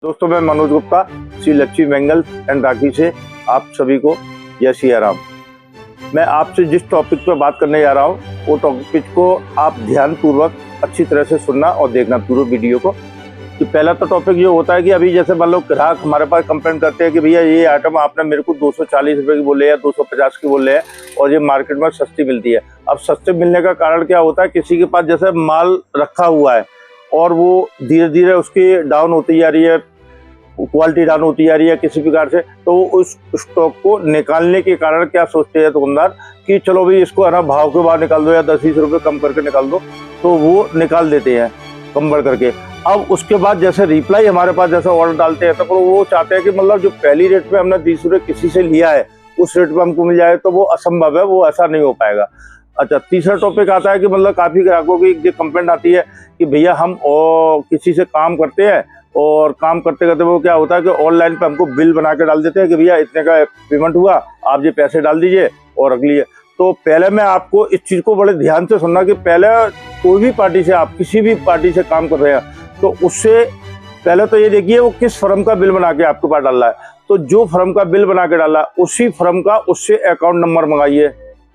दोस्तों, मैं Manoj Gupta, Shri Lakshmi bangles and राखी से आप सभी को जय श्री राम। मैं आपसे जिस टॉपिक पर बात करने जा रहा हूँ वो टॉपिक को आप ध्यानपूर्वक अच्छी तरह से सुनना और देखना पूरे वीडियो को। कि पहला तो टॉपिक ये होता है कि अभी जैसे मान लो ग्राहक हमारे पास कंप्लेंट करते हैं कि भैया ये आइटम आपने मेरे को 240 रुपये की बोले या 250 की बोले हैं और ये मार्केट में सस्ती मिलती है। अब सस्ते मिलने का कारण क्या होता है, किसी के पास जैसे माल रखा हुआ है और वो धीरे धीरे उसकी डाउन होती जा रही है, क्वालिटी डाउन होती जा रही है किसी प्रकार से, तो उस स्टॉक को निकालने के कारण क्या सोचते हैं दुकानदार कि चलो भाई इसको है ना भाव के बाद निकाल दो या 10-20 रुपये कम करके निकाल दो, तो वो निकाल देते हैं कम बढ़ करके। अब उसके बाद जैसे रिप्लाई हमारे पास जैसे ऑर्डर डालते हैं तो वो चाहते हैं कि मतलब जो पहली रेट पे हमने 20 रुपये किसी से लिया है उस रेट पे हमको मिल जाए, तो वो असंभव है, वो ऐसा नहीं हो पाएगा। अच्छा, तीसरा टॉपिक आता है कि मतलब काफ़ी ग्राहकों की जो कंप्लेंट आती है कि भैया हम किसी से काम करते हैं और काम करते करते वो क्या होता है कि ऑनलाइन पे हमको बिल बना के डाल देते हैं कि भैया इतने का पेमेंट हुआ, आप ये पैसे डाल दीजिए और रख लीजिए। तो पहले मैं आपको इस चीज़ को बड़े ध्यान से सुनना कि पहले कोई भी पार्टी से आप किसी भी पार्टी से काम कर रहे हैं तो उससे पहले तो ये देखिए वो किस फर्म का बिल बना के आपके पास डाल रहा है। तो जो फर्म का बिल बना के डाला उसी फर्म का उससे अकाउंट नंबर मंगाइए,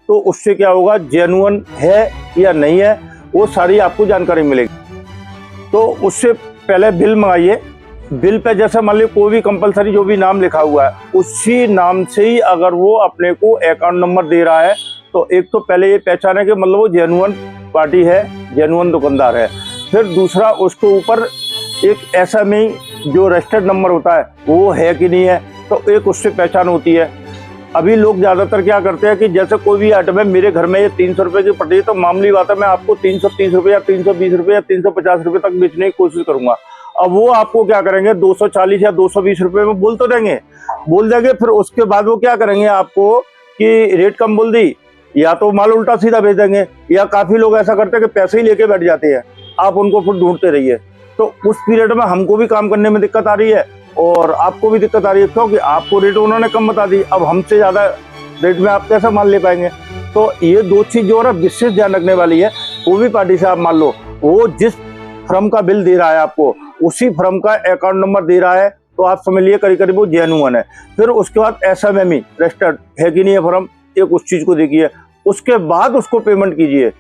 तो उससे क्या होगा, जेन्युइन है या नहीं है वो सारी आपको जानकारी मिलेगी। तो उससे पहले बिल मंगाइए। बिल पे जैसे मान लीजिए कोई भी कंपलसरी जो भी नाम लिखा हुआ है उसी नाम से ही अगर वो अपने को अकाउंट नंबर दे रहा है तो एक तो पहले ये पहचाने कि मतलब वो जेन्युइन पार्टी है, जेन्युइन दुकानदार है। फिर दूसरा उसके ऊपर एक SME जो रजिस्टर्ड नंबर होता है वो है कि नहीं है, तो एक उससे पहचान होती है। अभी लोग ज़्यादातर क्या करते हैं कि जैसे कोई भी आइटम है मेरे घर में ये 300 रुपये की पड़ रही है तो मामूली बात है मैं आपको 330 रुपये या 320 रुपये या 350 रुपये तक बेचने की कोशिश करूंगा। अब वो आपको क्या करेंगे 240 या 220 रुपये में बोल तो देंगे, बोल देंगे, फिर उसके बाद वो क्या करेंगे आपको कि रेट कम बोल दी, या तो माल उल्टा सीधा भेज देंगे, या काफ़ी लोग ऐसा करते हैं कि पैसे ही लेके बैठ जाते हैं, आप उनको फिर ढूंढते रहिए। तो उस पीरियड में हमको भी काम करने में दिक्कत आ रही है और आपको भी दिक्कत आ रही है, क्योंकि आपको रेट उन्होंने कम बता दी, अब हमसे ज़्यादा रेट में आप कैसे माल ले पाएंगे। तो ये दो चीज़ जो है ना विशेष ध्यान रखने वाली है। कोई भी पार्टी से आप मान लो वो जिस फर्म का बिल दे रहा है आपको उसी फर्म का अकाउंट नंबर दे रहा है तो आप समझ लिए करीब करीब वो जेन्युइन है। फिर उसके बाद SME रजिस्टर्ड है कि नहीं है फर्म, एक उस चीज़ को देखिए, उसके बाद उसको पेमेंट कीजिए।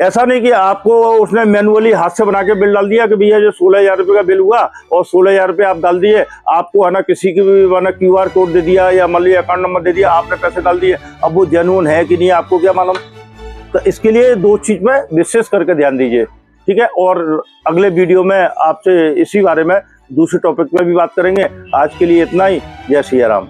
ऐसा नहीं कि आपको उसने मैनुअली हाथ से बना के बिल डाल दिया कि भैया जो 16,000 रुपये का बिल हुआ और 16,000 रुपये आप डाल दिए, आपको है ना किसी की भी QR कोड दे दिया या मान लीजिए अकाउंट नंबर दे दिया, आपने पैसे डाल दिए, अब वो जेन्युइन है कि नहीं आपको क्या मालूम। तो इसके लिए दो चीज़ में विशेष करके ध्यान दीजिए, ठीक है। और अगले वीडियो में आपसे इसी बारे में दूसरे टॉपिक में भी बात करेंगे। आज के लिए इतना ही। जय श्री राम।